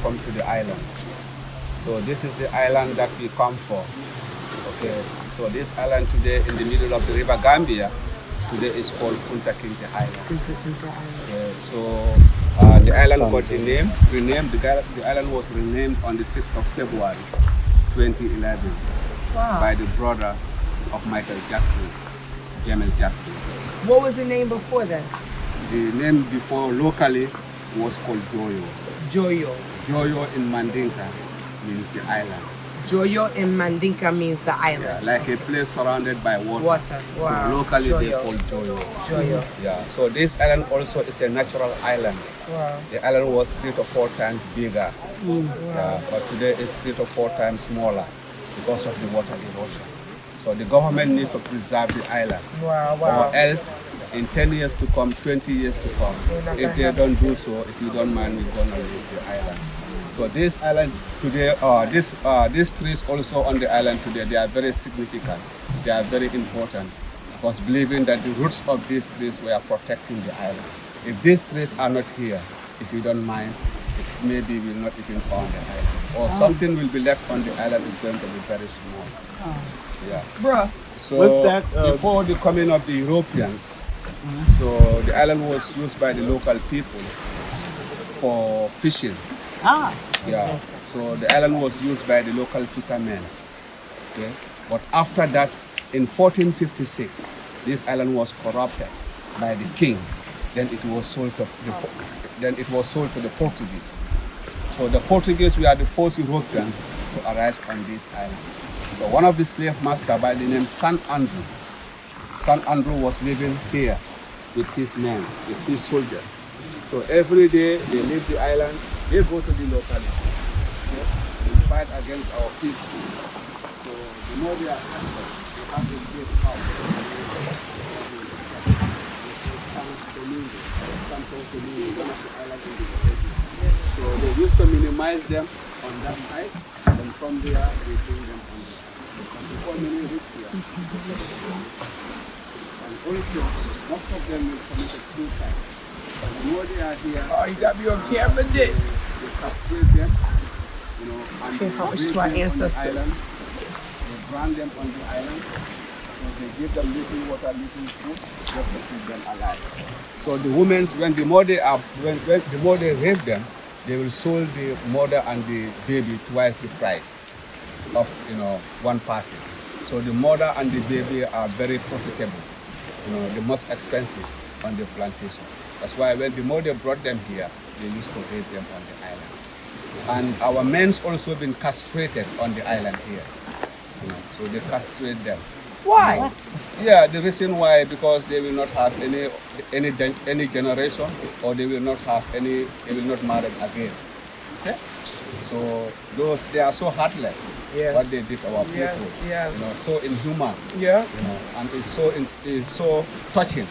come to the island. So this is the island that we come for. Okay, so this island today in the middle of the river Gambia, today is called Kunta Kinteh Island. So the island got renamed. The island was renamed on the 6th of February, 2011, by the brother of Michael Jackson, Jamel Jackson. What was the name before that? The name before locally was called Joyo. Joyo. Joyo in Mandinka means the island. Joyo in Mandinka means the island. Yeah, like a place surrounded by water. Water. Wow. So locally Joyo. they call Joyo. Joyo. Yeah. So this island also is a natural island. Wow. The island was 3 to 4 times bigger. Yeah, but today it's 3 to 4 times smaller because of the water erosion. So the government needs to preserve the island. Wow. Or else in 10 years to come, 20 years to come, if they don't do so, if you don't mind, we're gonna lose the island. So this island today, these trees also on the island today, they are very significant. They are very important because believing that the roots of these trees were protecting the island. If these trees are not here, if you don't mind, maybe we'll not even found the island. Or something will be left on the island is going to be very small. Yeah. Bruh. So what's that, before the coming of the Europeans, so the island was used by the local people for fishing. Yeah. So the island was used by the local fishermen. Okay. But after that, in 1456, this island was corrupted by the king. Then it was sold to the Portuguese. So the Portuguese were the first Europeans to arrive on this island. So one of the slave masters by the name San Andrew was living here with his men, with his soldiers. So every day they leave the island, they go to the locality. Yes, they fight against our people. So the more they are active, they have this great house. One of the islands in the vicinity. So they used to minimize them on that side, and from there they bring them on the side. Before many reach here. And also, most of them will commit suicide. So the more they are here, Oh, you got me on camera, Dick. they capture them, you know, and Pay they homage bring to our them on the ancestors. island. They brand them on the island. So they give them little water, little food, just to keep them alive. So the women, when the more they rape them, they will sell the mother and the baby twice the price of one person. So the mother and the baby are very profitable, the most expensive on the plantation. That's why when the mother brought them here, they used to rape them on the island. And our men's also been castrated on the island here. So they castrate them. Why? Yeah, the reason why, because they will not have any generation, or they will not marry again. Okay? So they are so heartless. Yes. What they did to our people. Yes. So inhuman. Yeah. And it's so touching,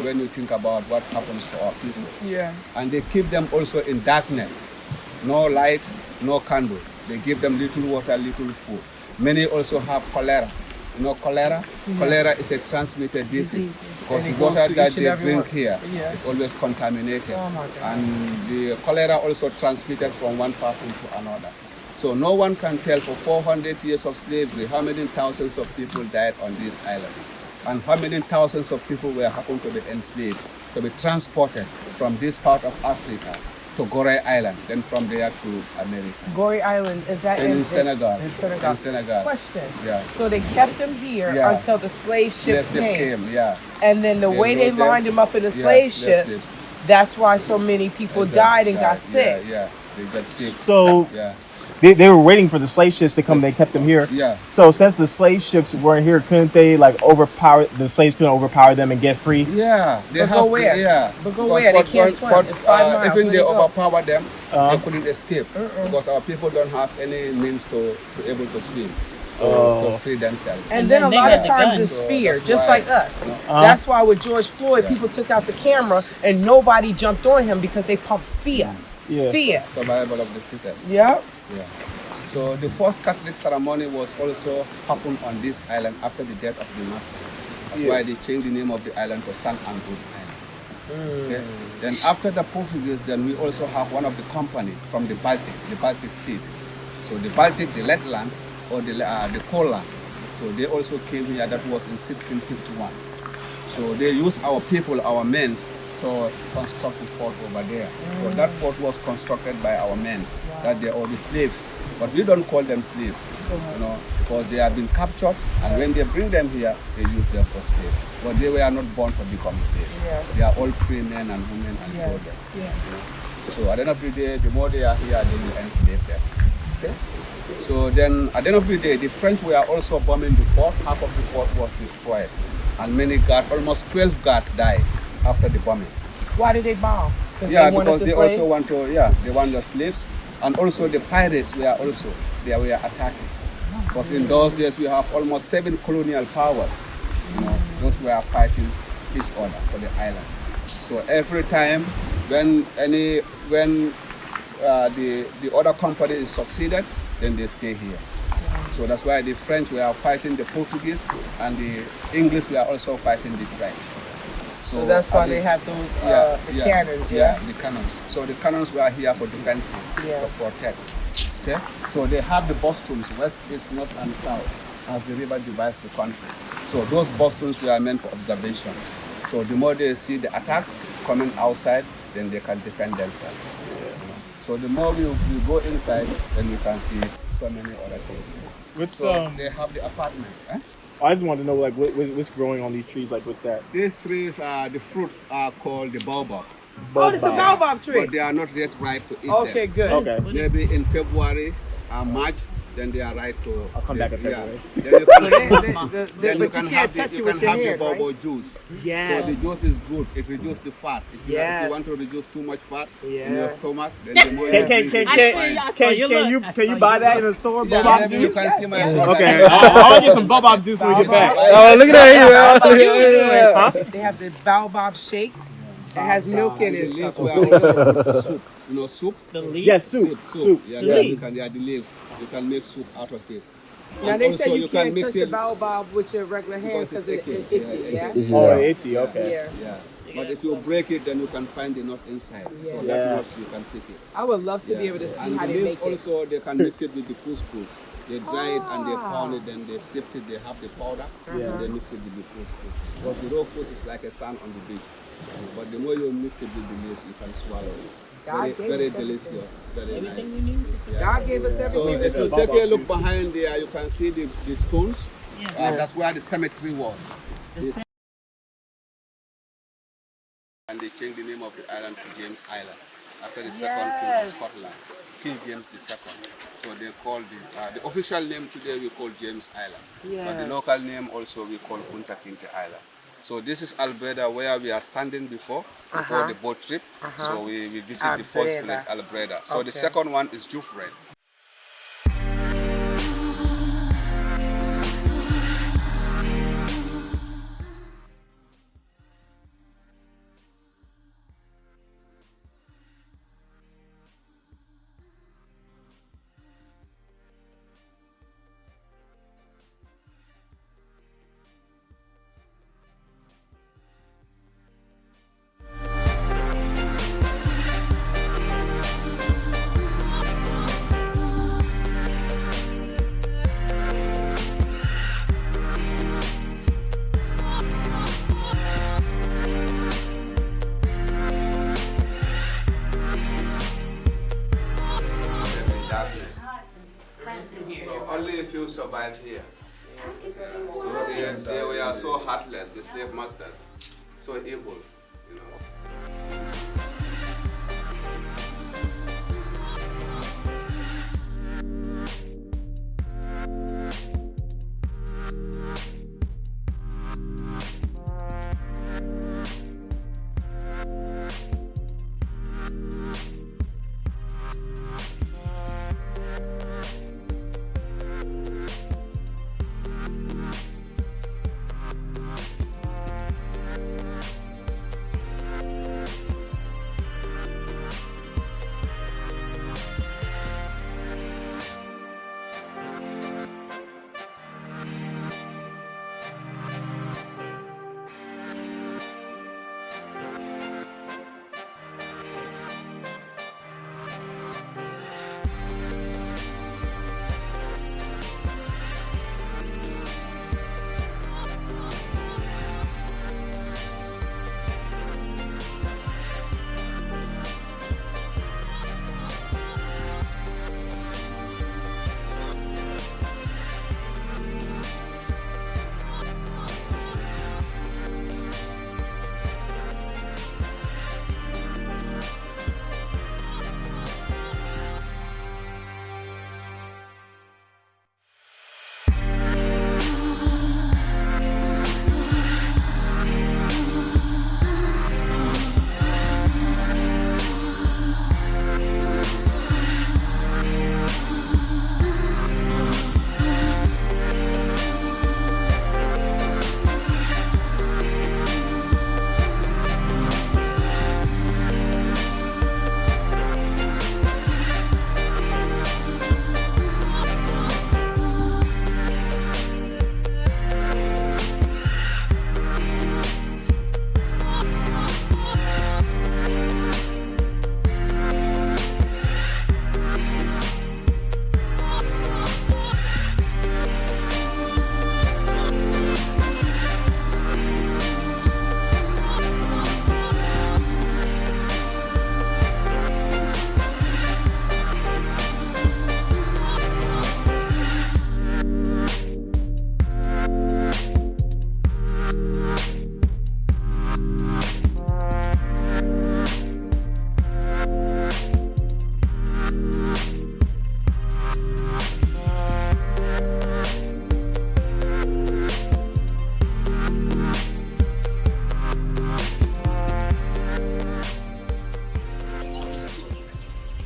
when you think about what happens to our people. Yeah. And they keep them also in darkness. No light, no candle. They give them little water, little food. Many also have cholera. Cholera? Yeah. Cholera is a transmitted disease because the water that they drink here is always contaminated. Oh my God. And the cholera also transmitted from one person to another. So no one can tell for 400 years of slavery how many thousands of people died on this island and how many thousands of people were happened to be enslaved, to be transported from this part of Africa to Gorée Island, then from there to America. Gorée Island, is that in Senegal? In Senegal. In Senegal. Question. Yeah. So they kept them here until the slave ships came. Yeah. And then the way they lined them up in the slave ships, that's why so many people died and got sick. Yeah, they got sick. So yeah. They were waiting for the slave ships to come. They kept them here. Yeah. So since the slave ships weren't here, couldn't they the slaves couldn't overpower them and get free? Yeah. But go where? Yeah. But go where? They can't swim. It's 5 miles. Even they overpower them, they couldn't escape because our people don't have any means to able to swim. To free themselves. And then a lot of times guns. it's fear, just like us. Uh-huh. That's why with George Floyd, people took out the camera and nobody jumped on him because they pumped fear. Yeah. Fear. Survival of the fittest. Yeah. Yeah. So the first Catholic ceremony was also happened on this island after the death of the master. That's why they changed the name of the island to St. Andrew's Island. Okay? Then after the Portuguese, then we also have one of the company from the Baltic state. So the Baltic, the Letland, or the Poland. So they also came here. That was in 1651. So they used our people, our men, to construct the fort over there. So that fort was constructed by our men. That they are the slaves, but we don't call them slaves, you know, because they have been captured, and when they bring them here, they use them for slaves. But they were not born to become slaves. They are all free men and women and children. You know? So at the end of the day, the more they are here, they will enslave them. Okay? So then, at the end of the day, the French were also bombing the fort. Half of the fort was destroyed, and many guards, almost 12 guards died after the bombing. Why did they bomb? Yeah, because they also want to. Yeah, they want the slaves, and also the pirates were also they were attacking. Because in those days we have almost 7 colonial powers. You know, those were fighting each other for the island. So every time when the other company is succeeded, then they stay here. So that's why the French were fighting the Portuguese, and the English were also fighting the French. So that's why they have those cannons, Yeah, the cannons. So the cannons were here for defensive, to protect. Okay? So they have the bosons, west, east, north, and south, as the river divides the country. So those bosons were meant for observation. So the more they see the attacks coming outside, then they can defend themselves. So the more we go inside, then we can see so many other things. So they have the apartment. I just wanted to know, like, what's growing on these trees? Like, what's that? These trees are the fruits are called the baobab. Oh, it's a baobab tree. But they are not yet ripe to eat Okay, them. good. Okay. Maybe in February, March, then they are ripe to. I'll come back in February. Then you can have the baobab juice. Yes. So the juice is good. It reduces the fat. If you want to reduce too much fat in your stomach, then the more Can you buy that in the store? Yeah, Bob maybe juice? you can see my product. Okay, I'll get some bob juice when we get back. Oh, look at that! They have the baobab shakes. It has milk in The it. leaves were also good for soup. You know, soup? The leaf. Yes, soup. Yeah, The yeah, leaves. the leaves. You can make soup out of it. Now And they also say you can can't mix touch the it baobab with your regular hands because because it's it's icky. itchy. Yeah. Oh, itchy. Okay. Yeah. Yeah. But if you break it, then you can find the nut inside. So Yeah. that nuts you can pick it. I would love to be able to see And how the they leaves make it. also, they can mix it with the couscous. They dry it and they pound it, then they sift it, they have the powder, and they mix it with the couscous. Because the raw couscous is like a sand on the beach. But the more you mix it with the leaves, you can swallow it. Very delicious. Very nice. God gave us So everything. if you take a look behind there, you can see the stones. That's where the cemetery was. And they changed the name of the island to James Island after the second king of Scotland, King James II. So they call the official name today we call James Island, but the local name also we call Kunta Kinteh Island. So this is Albreda where we are standing before the boat trip. So we visit the first village, Albreda. So the second one is Jufred. So only a few survived here. So they were so heartless, the slave masters, so evil, you know.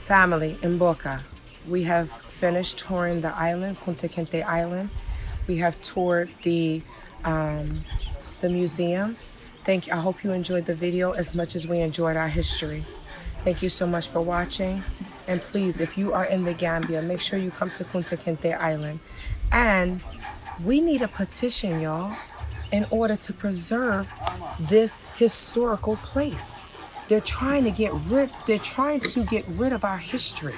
Family in Boca, we have finished touring the island, Kunta Kinteh Island. We have toured the museum. I hope you enjoyed the video as much as we enjoyed our history. Thank you so much for watching. And please, if you are in the Gambia, make sure you come to Kunta Kinteh Island. And we need a petition, y'all, in order to preserve this historical place. They're trying to get rid of our history.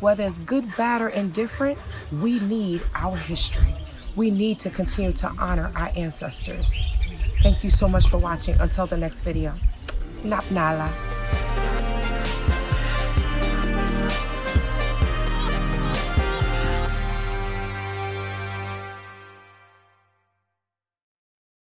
Whether it's good, bad, or indifferent, we need our history. We need to continue to honor our ancestors. Thank you so much for watching. Until the next video. Napnala.